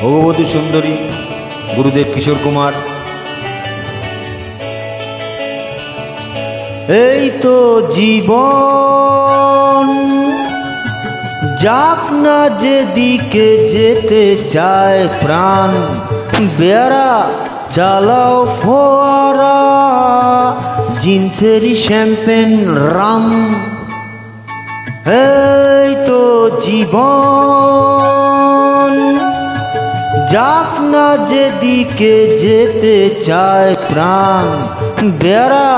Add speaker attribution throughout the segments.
Speaker 1: ভগবতী সুন্দরী, গুরুদেব কিশোর কুমার। এই তো জীবন, যাক না যেদিকে যেতে চায় প্রাণ, বেয়ারা চালাও ফোয়ারা, জিন্সেরি শ্যাম্পেন রাম। এই তো জীবন, যাক না যেদিকে যেতে চায় প্রাণ, বেয়ারা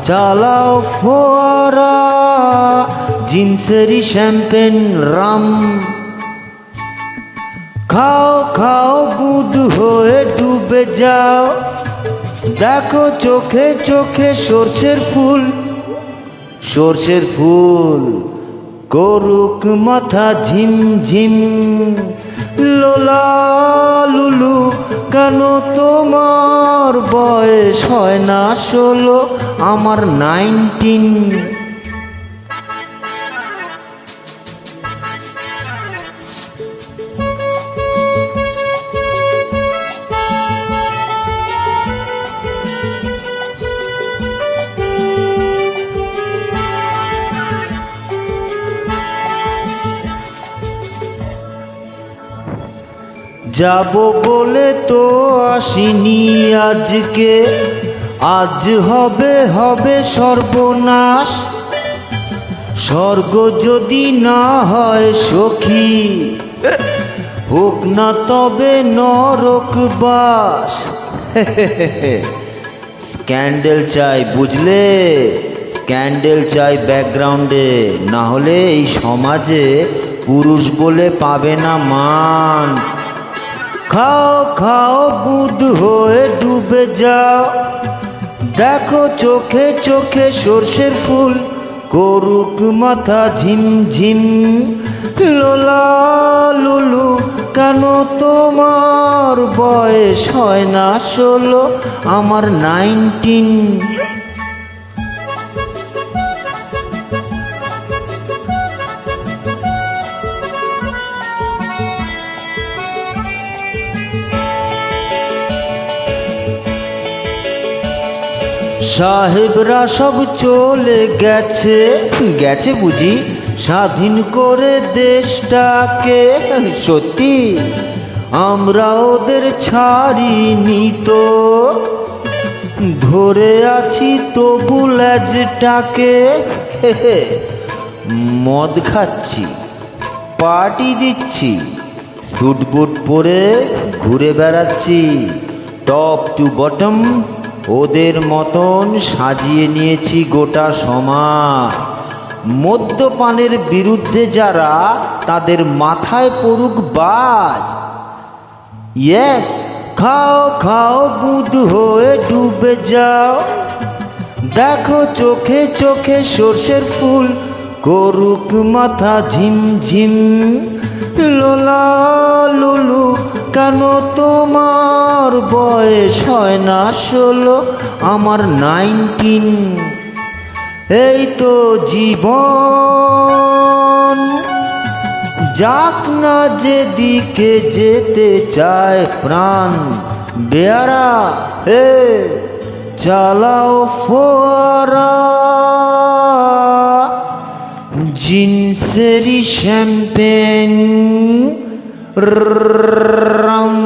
Speaker 1: চালাও ফোয়ারা, জিন্সেরি শ্যাম্পেন রাম। খাও খাও বুধ হয়ে ডুবে যাও, দেখো চোখে চোখে সর্ষের ফুল, সর্ষের ফুল করুক মাথা ঝিম ঝিম। লোলা লুলু কেন তোমার বয়স হয় না 16, আমার 19। যাব বলে তো আসিনি আজকে, আজ হবে হবে সর্বনাশ। স্বর্গ যদি না হয় সখী, হোক না তবে নরকবাস। স্ক্যান্ডেল চাই বুঝলে, স্ক্যান্ডেল চাই ব্যাকগ্রাউন্ডে, না হলে এই সমাজে পুরুষ বলে পাবে না মান। খাও খাও বুধ হয়ে ডুবে যাও, দেখো চোখে চোখে সর্ষের ফুল করুক মাথা ঝিম ঝিম। লোলা লুলু কেন তোমার বয়স হয় না 16, আমার 19। সাহেবরা সব চলে গেছে, গেছে বুঝি স্বাধীন করে দেশটাকে। সত্যি আমরা ওদের ছাড়িনি তো, ধরে আছি তবু ল্যাজটাকে। মদ খাচ্ছি, পার্টি দিচ্ছি, স্যুট বুট পরে ঘুরে বেড়াচ্ছি, টপ টু বটম ওদের মতন সাজিয়ে নিয়েছি গোটা সমাজ। মদ্যপানের বিরুদ্ধে যারা, তাদের মাথায় পড়ুক বাজ। ইয়েস, খাও খাও বুধ হয়ে ডুবে যাও, দেখো চোখে চোখে সর্ষের ফুল করুক মাথা ঝিম ঝিম। লোলা লুলু কেন তোমার বয়স হয় না 16, আমার 19। এই তো জীবন, যাক না যেদিকে যেতে চায় প্রাণ, বেয়ারা হে চালাও ফোয়ারা, জিন্সেরি শ্যাম্পেন রাম।